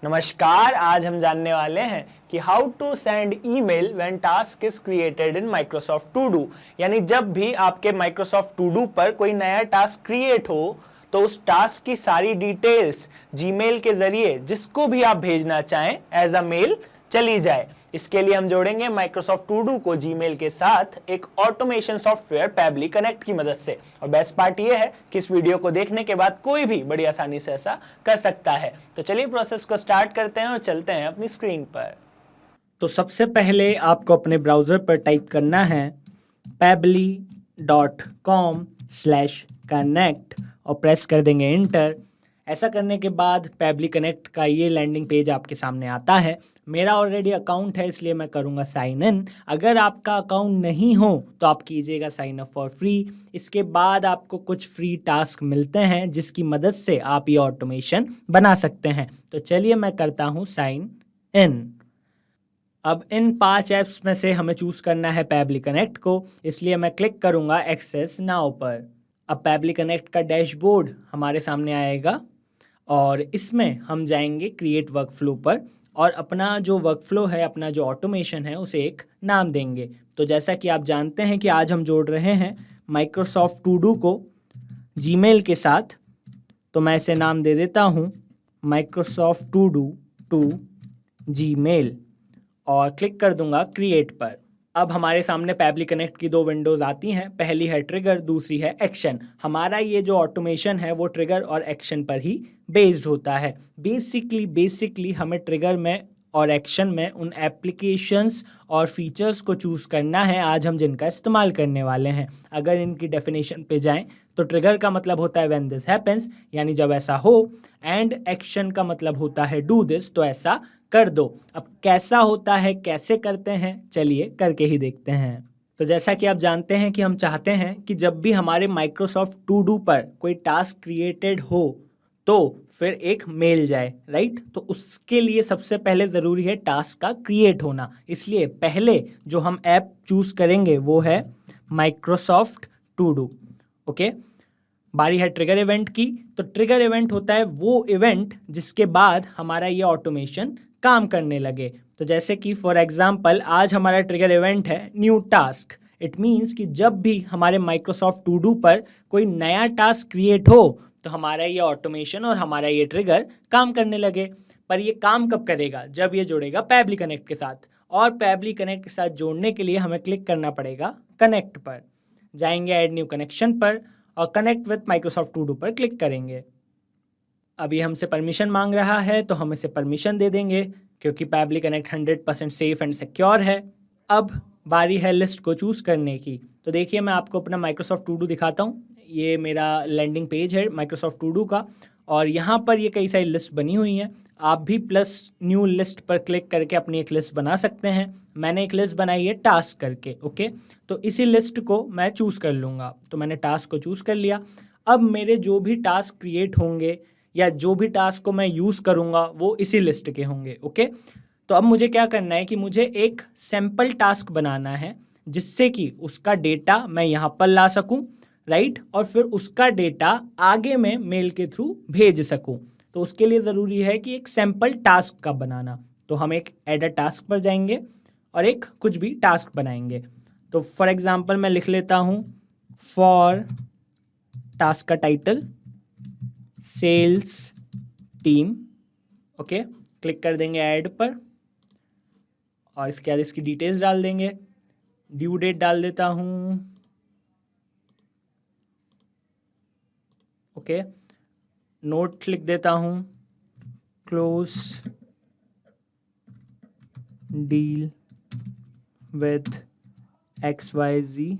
नमस्कार। आज हम जानने वाले हैं कि how to send email when task is created in Microsoft To Do. यानी जब भी आपके माइक्रोसॉफ्ट टू डू पर कोई नया टास्क क्रिएट हो तो उस टास्क की सारी डिटेल्स जीमेल के जरिए जिसको भी आप भेजना चाहें एज अ मेल चली जाए। इसके लिए हम जोड़ेंगे माइक्रोसॉफ्ट टू डू को जीमेल के साथ एक ऑटोमेशन सॉफ्टवेयर पैबली कनेक्ट की मदद से। और बेस्ट पार्ट ये है कि इस वीडियो को देखने के बाद कोई भी बड़ी आसानी से ऐसा कर सकता है। तो चलिए प्रोसेस को स्टार्ट करते हैं और चलते हैं अपनी स्क्रीन पर। तो सबसे पहले आपको अपने ब्राउज़र पर टाइप करना है pabbly.com/connect और प्रेस कर देंगे इंटर। ऐसा करने के बाद पैबली कनेक्ट का ये लैंडिंग पेज आपके सामने आता है। मेरा ऑलरेडी अकाउंट है इसलिए मैं करूँगा साइन इन। अगर आपका अकाउंट नहीं हो तो आप कीजिएगा साइन अप फॉर फ्री। इसके बाद आपको कुछ फ्री टास्क मिलते हैं जिसकी मदद से आप ये ऑटोमेशन बना सकते हैं। तो चलिए मैं करता हूँ साइन इन। अब इन 5 ऐप्स में से हमें चूज़ करना है पैबली कनेक्ट को, इसलिए मैं क्लिक करूँगा एक्सेस नाउ पर। अब पैबली कनेक्ट का डैशबोर्ड हमारे सामने आएगा और इसमें हम जाएंगे क्रिएट वर्कफ्लो पर और अपना जो वर्कफ्लो है, अपना जो ऑटोमेशन है उसे एक नाम देंगे। तो जैसा कि आप जानते हैं कि आज हम जोड़ रहे हैं माइक्रोसॉफ्ट टू डू को जीमेल के साथ, तो मैं इसे नाम दे देता हूँ Microsoft To Do to Gmail और क्लिक कर दूंगा क्रिएट पर। अब हमारे सामने पैबली कनेक्ट की 2 विंडोज़ आती हैं। पहली है ट्रिगर, दूसरी है एक्शन। हमारा ये जो ऑटोमेशन है वो ट्रिगर और एक्शन पर ही बेस्ड होता है। बेसिकली हमें ट्रिगर में और एक्शन में उन एप्लीकेशंस और फीचर्स को चूज़ करना है आज हम जिनका इस्तेमाल करने वाले हैं। अगर इनकी डेफिनेशन पे जाएं तो ट्रिगर का मतलब होता है व्हेन दिस हैपेंस, यानी जब ऐसा हो, एंड एक्शन का मतलब होता है डू दिस, तो ऐसा कर दो। अब कैसा होता है, कैसे करते हैं, चलिए करके ही देखते हैं। तो जैसा कि आप जानते हैं कि हम चाहते हैं कि जब भी हमारे माइक्रोसॉफ्ट टू डू पर कोई टास्क क्रिएटेड हो तो फिर एक मेल जाए, राइट। तो उसके लिए सबसे पहले ज़रूरी है टास्क का क्रिएट होना। इसलिए पहले जो हम ऐप चूज़ करेंगे वो है माइक्रोसॉफ्ट टू डू। ओके, बारी है ट्रिगर इवेंट की। तो ट्रिगर इवेंट होता है वो इवेंट जिसके बाद हमारा ये ऑटोमेशन काम करने लगे। तो जैसे कि फॉर एग्जांपल आज हमारा ट्रिगर इवेंट है न्यू टास्क। इट मीन्स कि जब भी हमारे माइक्रोसॉफ्ट टू डू पर कोई नया टास्क क्रिएट हो तो हमारा ये ऑटोमेशन और हमारा ये ट्रिगर काम करने लगे। पर ये काम कब करेगा? जब ये जुड़ेगा पैबली कनेक्ट के साथ। और पैबली कनेक्ट के साथ जोड़ने के लिए हमें क्लिक करना पड़ेगा कनेक्ट पर। जाएंगे ऐड न्यू कनेक्शन पर और connect with Microsoft To Do पर क्लिक करेंगे। अभी हमसे परमिशन मांग रहा है तो हम इसे परमिशन दे देंगे क्योंकि Pabbly connect 100% safe and secure है। अब बारी है लिस्ट को चूज़ करने की। तो देखिए मैं आपको अपना माइक्रोसॉफ्ट टू डू दिखाता हूँ। ये मेरा लैंडिंग पेज है माइक्रोसॉफ्ट टू डू का और यहाँ पर ये कई सारी लिस्ट बनी हुई हैं। आप भी प्लस न्यू लिस्ट पर क्लिक करके अपनी एक लिस्ट बना सकते हैं। मैंने एक लिस्ट बनाई है टास्क करके। ओके, तो इसी लिस्ट को मैं चूज़ कर लूँगा। तो मैंने टास्क को चूज़ कर लिया। अब मेरे जो भी टास्क क्रिएट होंगे या जो भी टास्क को मैं यूज़ करूँगा वो इसी लिस्ट के होंगे। ओके, तो अब मुझे क्या करना है कि मुझे एक सैम्पल टास्क बनाना है जिससे कि उसका डेटा मैं यहाँ पर ला सकूँ, राइट, और फिर उसका डेटा आगे मैं मेल के थ्रू भेज सकूँ। तो उसके लिए ज़रूरी है कि एक सैम्पल टास्क का बनाना। तो हम एक ऐड अ टास्क पर जाएंगे और एक कुछ भी टास्क बनाएंगे। तो फॉर एग्जांपल मैं लिख लेता हूँ फॉर टास्क का title sales team. Okay, click कर देंगे ऐड पर और इसके बाद इसकी डिटेल्स डाल देंगे। ड्यू डेट डाल देता हूँ। ओके, नोट लिख देता हूँ close deal with XYZ।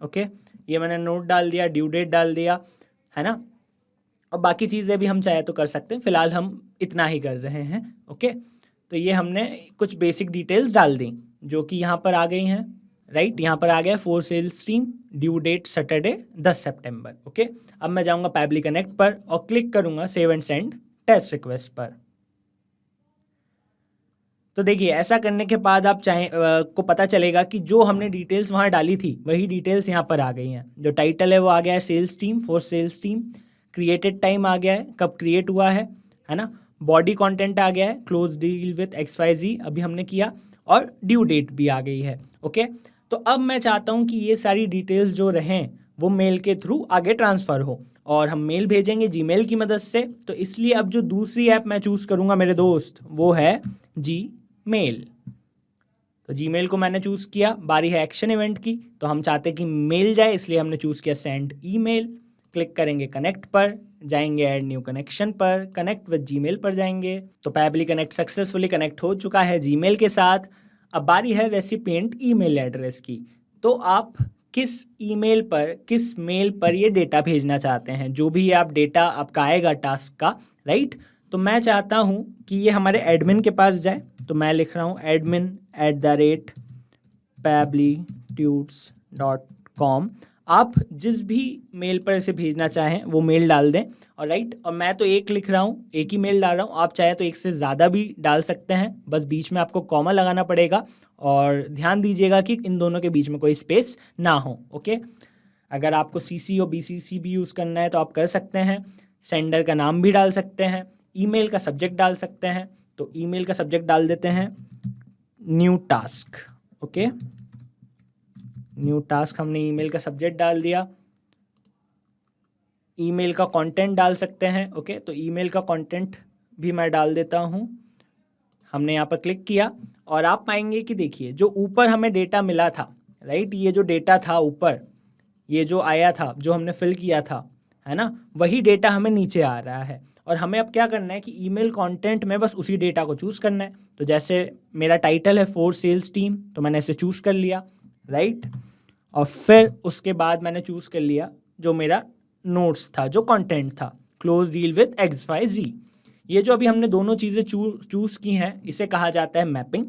Okay, ये मैंने नोट डाल दिया, ड्यू डेट डाल दिया, है ना। और बाकी चीज़ें भी हम चाहे तो कर सकते हैं, फिलहाल हम इतना ही कर रहे हैं। ओके, तो ये हमने कुछ बेसिक डिटेल्स डाल दी जो कि यहाँ पर आ गई हैं, राइट। यहाँ पर आ गया for sales team, due date Saturday 10 सितंबर। ओके, अब मैं जाऊँगा पैबली कनेक्ट पर और क्लिक करूँगा save and send test request पर। तो देखिए ऐसा करने के बाद आप चाहे को पता चलेगा कि जो हमने डिटेल्स वहाँ डाली थी वही डिटेल्स यहाँ पर आ गई हैं। जो टाइटल है वो आ गया है sales team, for sales team. Created time आ गया है, कब क्रिएट हुआ है ना। बॉडी कंटेंट आ गया है, क्लोज डील विथ XYZ अभी हमने किया, और ड्यू डेट भी आ गई है। ओके, तो अब मैं चाहता हूँ कि ये सारी डिटेल्स जो रहें वो मेल के थ्रू आगे ट्रांसफ़र हो, और हम मेल भेजेंगे जीमेल की मदद से। तो इसलिए अब जो दूसरी ऐप मैं चूज़ करूँगा मेरे दोस्त, वो है जीमेल। तो जीमेल को मैंने चूज़ किया, बारी है एक्शन इवेंट की। तो हम चाहते हैं कि मेल जाए, इसलिए हमने चूज़ किया सेंड ईमेल। क्लिक करेंगे कनेक्ट पर, जाएंगे ऐड न्यू कनेक्शन पर, कनेक्ट विद जीमेल पर जाएंगे। तो पैबली कनेक्ट सक्सेसफुली कनेक्ट हो चुका है जीमेल के साथ। अब बारी है रेसिपिएंट ईमेल एड्रेस की। तो आप किस ईमेल पर, किस मेल पर ये डेटा भेजना चाहते हैं, जो भी आप डेटा आपका आएगा टास्क का, राइट। तो मैं चाहता हूँ कि ये हमारे एडमिन के पास जाए। तो मैं लिख रहा हूँ admin@pablitudes.com। आप जिस भी मेल पर इसे भेजना चाहें वो मेल डाल दें, और राइट। और मैं तो एक लिख रहा हूँ, एक ही मेल डाल रहा हूँ, आप चाहे तो एक से ज़्यादा भी डाल सकते हैं, बस बीच में आपको कॉमा लगाना पड़ेगा, और ध्यान दीजिएगा कि इन दोनों के बीच में कोई स्पेस ना हो। ओके, अगर आपको CC और BCC भी यूज़ करना है तो आप कर सकते हैं। सेंडर का नाम भी डाल सकते हैं, ईमेल का सब्जेक्ट डाल सकते हैं। तो ईमेल का सब्जेक्ट डाल देते हैं new task. Okay, new task हमने ईमेल का सब्जेक्ट डाल दिया। ईमेल का कंटेंट डाल सकते हैं। ओके, तो ईमेल का कंटेंट भी मैं डाल देता हूँ। हमने यहाँ पर क्लिक किया, और आप पाएंगे कि देखिए जो ऊपर हमें डेटा मिला था, राइट, ये जो डेटा था ऊपर, ये जो आया था, जो हमने फिल किया था, है ना, वही डेटा हमें नीचे आ रहा है। और हमें अब क्या करना है कि ईमेल कंटेंट में बस उसी डेटा को चूज़ करना है। तो जैसे मेरा टाइटल है फॉर सेल्स टीम, तो मैंने इसे चूज़ कर लिया, राइट। और फिर उसके बाद मैंने चूज़ कर लिया जो मेरा नोट्स था, जो कंटेंट था, क्लोज डील विथ XYZ। ये जो अभी हमने दोनों चीज़ें चूज़ की हैं, इसे कहा जाता है मैपिंग।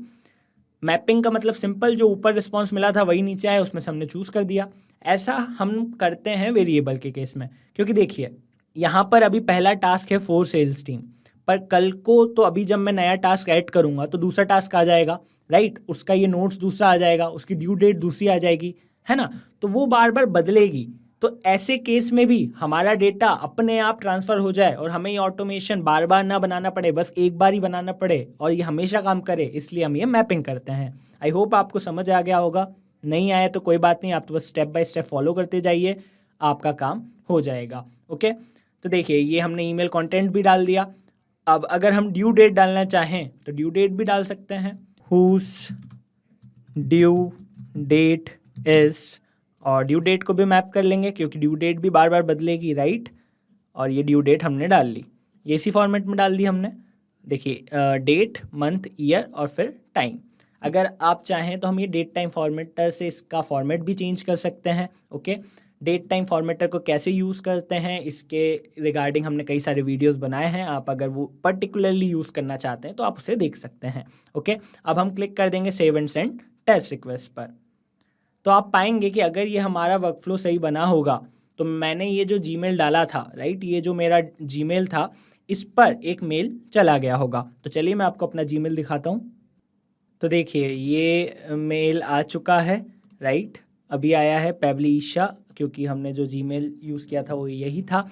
मैपिंग का मतलब सिंपल, जो ऊपर रिस्पॉन्स मिला था वही नीचे आया, उसमें से हमने चूज़ कर दिया। ऐसा हम करते हैं वेरिएबल के केस में, क्योंकि देखिए यहाँ पर अभी पहला टास्क है फॉर सेल्स टीम, पर कल को तो अभी जब मैं नया टास्क ऐड करूँगा तो दूसरा टास्क आ जाएगा, राइट, उसका ये नोट्स दूसरा आ जाएगा, उसकी ड्यू डेट दूसरी आ जाएगी, है ना, तो वो बार बार बदलेगी। तो ऐसे केस में भी हमारा डेटा अपने आप ट्रांसफ़र हो जाए और हमें ये ऑटोमेशन बार बार ना बनाना पड़े, बस एक बार ही बनाना पड़े और ये हमेशा काम करे, इसलिए हम ये मैपिंग करते हैं। आई होप आपको समझ आ गया होगा। नहीं आया तो कोई बात नहीं, आप तो बस स्टेप बाय स्टेप फॉलो करते जाइए, आपका काम हो जाएगा। ओके, तो देखिए ये हमने ईमेल कंटेंट भी डाल दिया। अब अगर हम ड्यू डेट डालना चाहें तो ड्यू डेट भी डाल सकते हैं, हुज ड्यू डेट इज़, और ड्यू डेट को भी मैप कर लेंगे क्योंकि ड्यू डेट भी बार बार बदलेगी, राइट। और ये ड्यू डेट हमने डाल ली, ये इसी फॉर्मेट में डाल दी हमने। देखिए डेट, मंथ, ईयर और फिर टाइम। अगर आप चाहें तो हम ये डेट टाइम फॉर्मेटर से इसका फॉर्मेट भी चेंज कर सकते हैं। ओके, डेट टाइम फॉर्मेटर को कैसे यूज़ करते हैं इसके रिगार्डिंग हमने कई सारे वीडियोस बनाए हैं, आप अगर वो पर्टिकुलरली यूज़ करना चाहते हैं तो आप उसे देख सकते हैं। ओके, अब हम क्लिक कर देंगे save and send test request पर। तो आप पाएंगे कि अगर ये हमारा वर्कफ्लो सही बना होगा तो मैंने ये जो जीमेल डाला था, राइट, ये जो मेरा जीमेल था, इस पर एक मेल चला गया होगा। तो चलिए मैं आपको अपना जीमेल दिखाता हूँ। तो देखिए ये मेल आ चुका है, राइट, अभी आया है पैब्लिशा, क्योंकि हमने जो जीमेल यूज़ किया था वो यही था।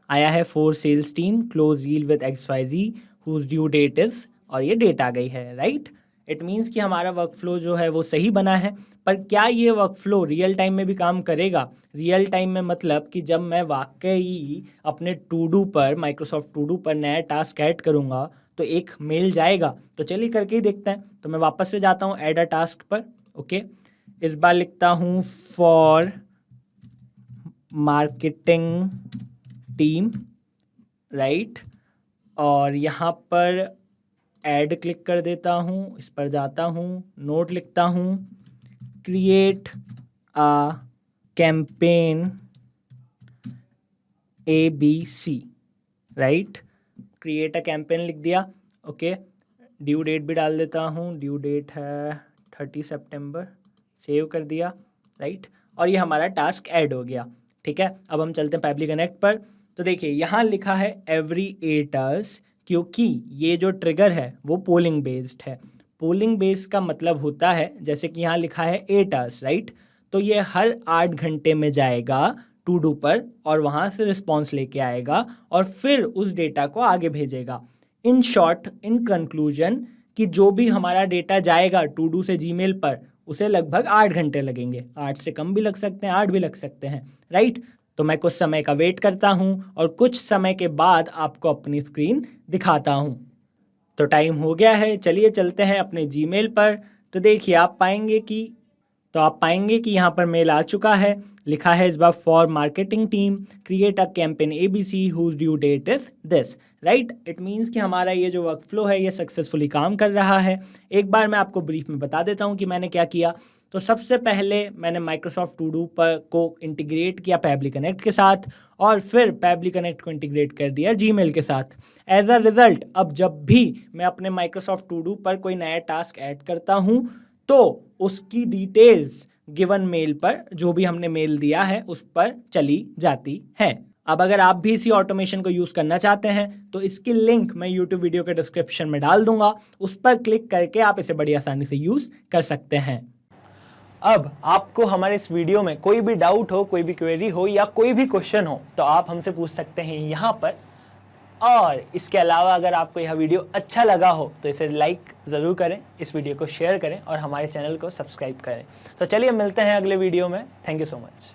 आया है for sales team close deal with XYZ whose due date is, और ये डेट आ गई है, राइट। इट मीन्स कि हमारा वर्कफ्लो जो है वो सही बना है। पर क्या ये वर्कफ्लो रियल टाइम में भी काम करेगा? रियल टाइम में मतलब कि जब मैं वाकई अपने टू डू पर, माइक्रोसॉफ्ट टू डू पर नया टास्क ऐड करूँगा तो एक मेल जाएगा। तो चलिए करके ही देखते हैं। तो मैं वापस से जाता हूँ ऐड अ टास्क पर। ओके, इस बार लिखता हूँ फॉर मार्केटिंग टीम, राइट, और यहाँ पर ऐड क्लिक कर देता हूँ, इस पर जाता हूँ, नोट लिखता हूँ, create a campaign ABC, right, create a campaign लिख दिया। ओके, ड्यू डेट भी डाल देता हूँ, ड्यू डेट है 30 सितंबर, सेव कर दिया, राइट, और ये हमारा टास्क ऐड हो गया। ठीक है, अब हम चलते हैं पैबली कनेक्ट पर। तो देखिए यहाँ लिखा है एवरी 8 आवर्स, क्योंकि ये जो ट्रिगर है वो पोलिंग बेस्ड है। पोलिंग बेस्ड का मतलब होता है, जैसे कि यहाँ लिखा है 8 आवर्स, राइट, तो ये हर 8 घंटे में जाएगा टू डू पर और वहाँ से रिस्पॉन्स लेके आएगा और फिर उस डेटा को आगे भेजेगा। इन शॉर्ट, इन कंक्लूजन, कि जो भी हमारा डेटा जाएगा टू डू से जीमेल पर, उसे लगभग 8 घंटे लगेंगे। 8 से कम भी लग सकते हैं, 8 भी लग सकते हैं, राइट। तो मैं कुछ समय का वेट करता हूँ और कुछ समय के बाद आपको अपनी स्क्रीन दिखाता हूँ। तो टाइम हो गया है, चलिए चलते हैं अपने जीमेल पर। तो देखिए आप पाएंगे कि यहाँ पर मेल आ चुका है। लिखा है इस बार for marketing team, create a campaign ABC whose due date is this, right. It means कि हमारा ये जो वर्क फ्लो है ये सक्सेसफुली काम कर रहा है। एक बार मैं आपको ब्रीफ में बता देता हूँ कि मैंने क्या किया। तो सबसे पहले मैंने माइक्रोसॉफ्ट टू डू पर को इंटीग्रेट किया पैबली कनेक्ट के साथ, और फिर पैबली कनेक्ट को इंटीग्रेट कर दिया जीमेल के साथ। एज अ रिजल्ट अब जब भी मैं अपने माइक्रोसॉफ्ट टू डू पर कोई नया टास्क ऐड करता हूँ तो उसकी डिटेल्स गिवन मेल पर, जो भी हमने मेल दिया है उस पर चली जाती है। अब अगर आप भी इसी ऑटोमेशन को यूज़ करना चाहते हैं तो इसकी लिंक मैं यूट्यूब वीडियो के डिस्क्रिप्शन में डाल दूंगा, उस पर क्लिक करके आप इसे बड़ी आसानी से यूज़ कर सकते हैं। अब आपको हमारे इस वीडियो में कोई भी डाउट हो, कोई भी क्वेरी हो या कोई भी क्वेश्चन हो तो आप हमसे पूछ सकते हैं यहाँ पर। और इसके अलावा अगर आपको यह वीडियो अच्छा लगा हो तो इसे लाइक ज़रूर करें, इस वीडियो को शेयर करें और हमारे चैनल को सब्सक्राइब करें। तो चलिए मिलते हैं अगले वीडियो में। Thank you so much.